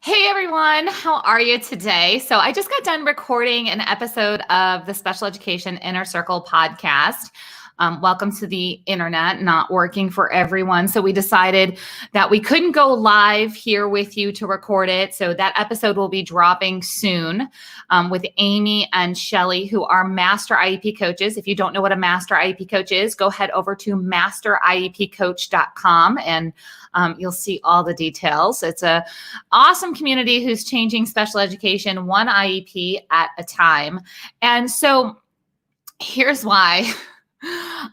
Hey everyone, how are you today? So I just got done recording an episode of the Special Education Inner Circle podcast. Welcome to the internet, not working for everyone. So we decided that we couldn't go live here with you to record it. So that episode will be dropping soon with Amy and Shelly, who are master IEP coaches. If you don't know what a master IEP coach is, go head over to masteriepcoach.com and you'll see all the details. It's a awesome community who's changing special education one IEP at a time. And so here's why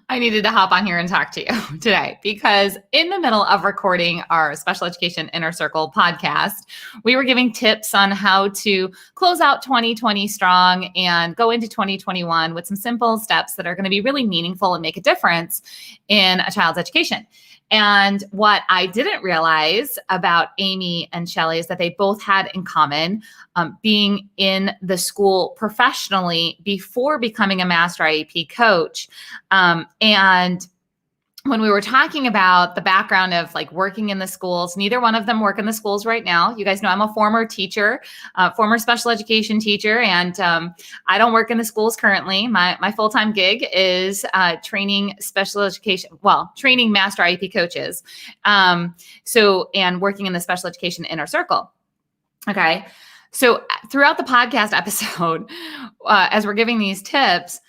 I needed to hop on here and talk to you today, because in the middle of recording our Special Education Inner Circle podcast, we were giving tips on how to close out 2020 strong and go into 2021 with some simple steps that are going to be really meaningful and make a difference in a child's education. And what I didn't realize about Amy and Shelly is that they both had in common being in the school professionally before becoming a master IEP coach. And when we were talking about the background of like working in the schools, neither one of them work in the schools right now. You guys know I'm a former teacher, former special education teacher, and I don't work in the schools currently. My full-time gig is training special education, training master IEP coaches. And working in the special education inner circle. Okay. So throughout the podcast episode, as we're giving these tips,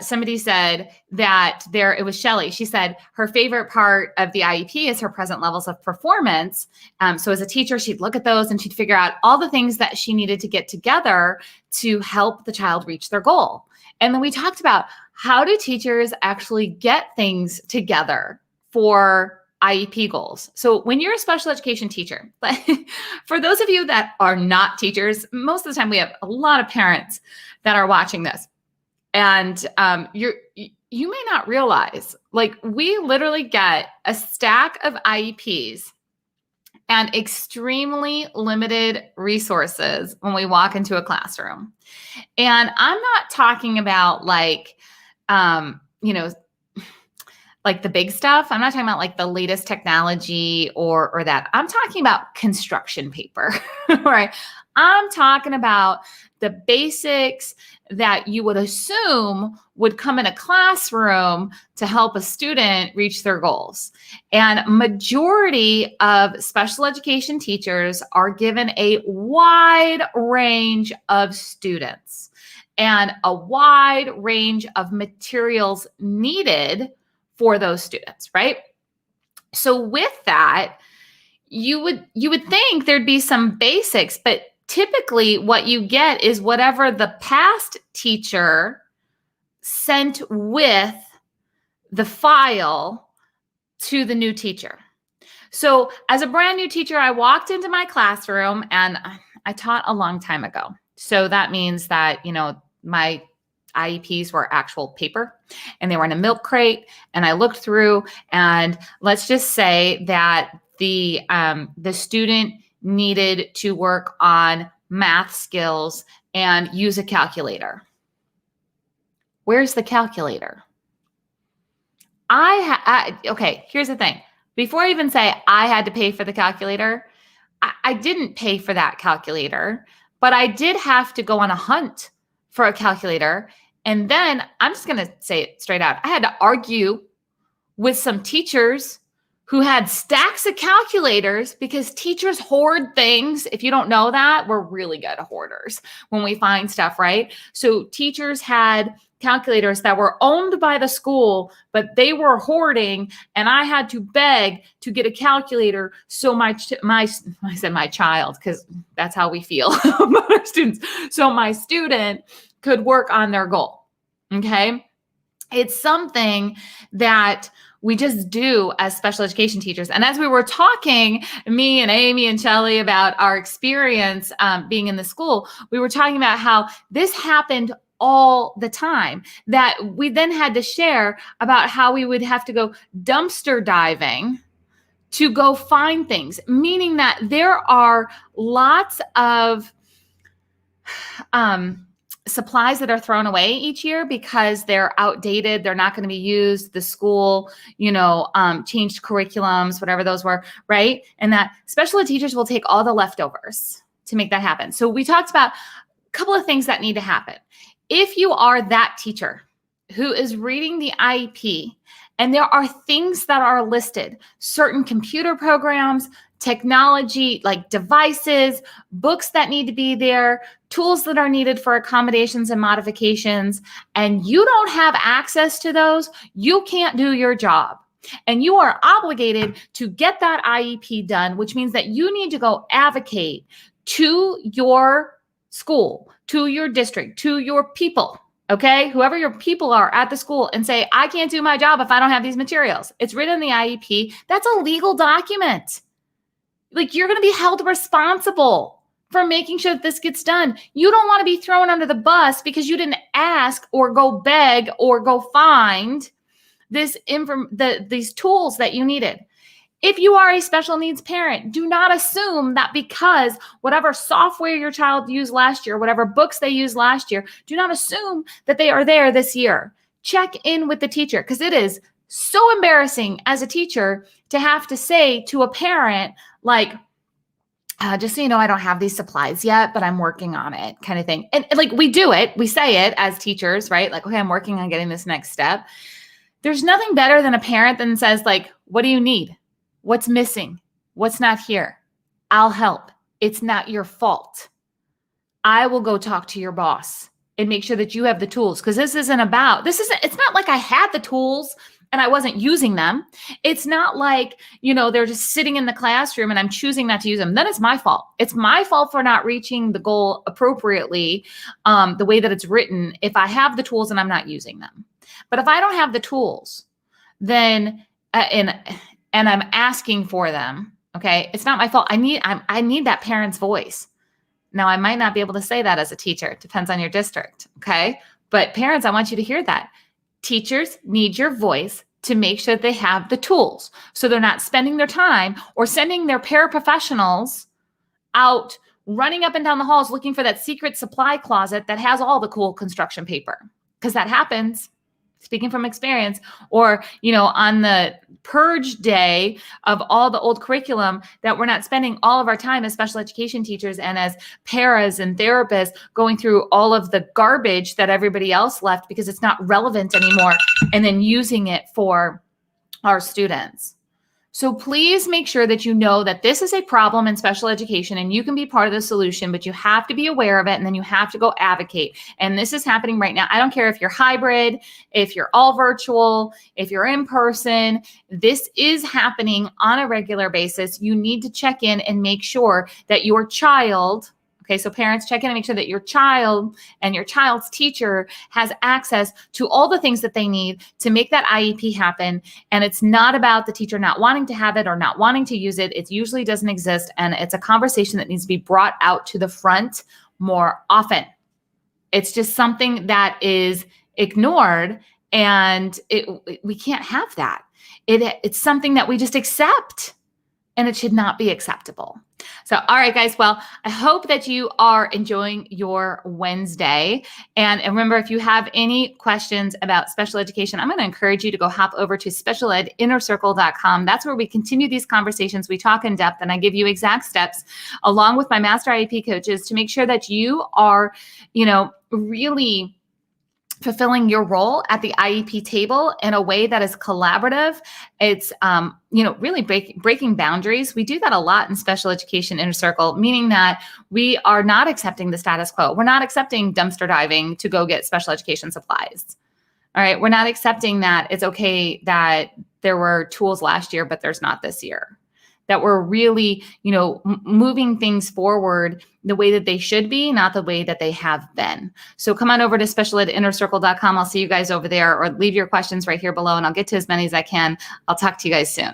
somebody said that it was Shelly. She said her favorite part of the IEP is her present levels of performance. So as a teacher, she'd look at those and she'd figure out all the things that she needed to get together to help the child reach their goal. And then we talked about how do teachers actually get things together for IEP goals. So when you're a special education teacher, but for those of you that are not teachers, most of the time we have a lot of parents that are watching this. And you may not realize, like, we literally get a stack of IEPs and extremely limited resources when we walk into a classroom. And I'm not talking about like the big stuff. I'm not talking about like the latest technology or that. I'm talking about construction paper, right? I'm talking about the basics that you would assume would come in a classroom to help a student reach their goals. And majority of special education teachers are given a wide range of students and a wide range of materials needed for those students, right? So with that, you would think there'd be some basics, but typically what you get is whatever the past teacher sent with the file to the new teacher. So as a brand new teacher, I walked into my classroom and I taught a long time ago. So that means that, my IEPs were actual paper and they were in a milk crate, and I looked through, and let's just say that the student needed to work on math skills and use a calculator. Where's the calculator? Okay, here's the thing. Before I even say I had to pay for the calculator, I didn't pay for that calculator, but I did have to go on a hunt for a calculator. And then I'm just going to say it straight out. I had to argue with some teachers who had stacks of calculators, because teachers hoard things. If you don't know that, we're really good at hoarders when we find stuff, right? So teachers had calculators that were owned by the school, but they were hoarding, and I had to beg to get a calculator so I said my child, because that's how we feel about our students. So my student could work on their goal, okay? It's something that we just do as special education teachers. And as we were talking, me and Amy and Shelly, about our experience being in the school, we were talking about how this happened all the time, that we then had to share about how we would have to go dumpster diving to go find things, meaning that there are lots of supplies that are thrown away each year because they're outdated, they're not going to be used, the school, changed curriculums, whatever those were, right? And that special ed teachers will take all the leftovers to make that happen. So we talked about a couple of things that need to happen. If you are that teacher who is reading the IEP and there are things that are listed, certain computer programs, technology like devices, books that need to be there, tools that are needed for accommodations and modifications, and you don't have access to those, you can't do your job. And you are obligated to get that IEP done, which means that you need to go advocate to your school, to your district, to your people, okay? Whoever your people are at the school, and say, I can't do my job if I don't have these materials. It's written in the IEP. That's a legal document. Like, you're going to be held responsible for making sure that this gets done. You don't want to be thrown under the bus because you didn't ask or go beg or go find these tools that you needed. If you are a special needs parent, do not assume that because whatever software your child used last year, whatever books they used last year, do not assume that they are there this year. Check in with the teacher, because it is so embarrassing as a teacher to have to say to a parent, like, just so you know, I don't have these supplies yet, but I'm working on it, kind of thing. And like, we do it, we say it as teachers, right? Like, okay, I'm working on getting this next step. There's nothing better than a parent that says, like, what do you need? What's missing? What's not here? I'll help. It's not your fault. I will go talk to your boss and make sure that you have the tools. Because it's not like I had the tools and I wasn't using them. It's not like, they're just sitting in the classroom and I'm choosing not to use them. Then it's my fault. It's my fault for not reaching the goal appropriately, the way that it's written, if I have the tools and I'm not using them. But if I don't have the tools, then, and I'm asking for them, okay, it's not my fault. I need that parent's voice. Now, I might not be able to say that as a teacher. It depends on your district, okay? But parents, I want you to hear that. Teachers need your voice to make sure that they have the tools, so they're not spending their time or sending their paraprofessionals out running up and down the halls looking for that secret supply closet that has all the cool construction paper, because that happens. Speaking from experience, or, on the purge day of all the old curriculum, that we're not spending all of our time as special education teachers and as paras and therapists going through all of the garbage that everybody else left because it's not relevant anymore, and then using it for our students. So please make sure that you know that this is a problem in special education and you can be part of the solution, but you have to be aware of it, and then you have to go advocate. And this is happening right now. I don't care if you're hybrid, if you're all virtual, if you're in person, this is happening on a regular basis. You need to check in and make sure that your child, okay, so parents, check in and make sure that your child and your child's teacher has access to all the things that they need to make that IEP happen. And it's not about the teacher not wanting to have it or not wanting to use it. It usually doesn't exist. And it's a conversation that needs to be brought out to the front more often. It's just something that is ignored, and we can't have that. It's something that we just accept, and it should not be acceptable. So, all right, guys. Well, I hope that you are enjoying your Wednesday. And remember, if you have any questions about special education, I'm going to encourage you to go hop over to specialedinnercircle.com. That's where we continue these conversations. We talk in depth, and I give you exact steps along with my master IEP coaches to make sure that you are, really fulfilling your role at the IEP table in a way that is collaborative. It's, really breaking boundaries. We do that a lot in special education inner circle, meaning that we are not accepting the status quo. We're not accepting dumpster diving to go get special education supplies. All right. We're not accepting that it's okay that there were tools last year, but there's not this year. That we're really, moving things forward the way that they should be, not the way that they have been. So come on over to specialedinnercircle.com. I'll see you guys over there, or leave your questions right here below, and I'll get to as many as I can. I'll talk to you guys soon.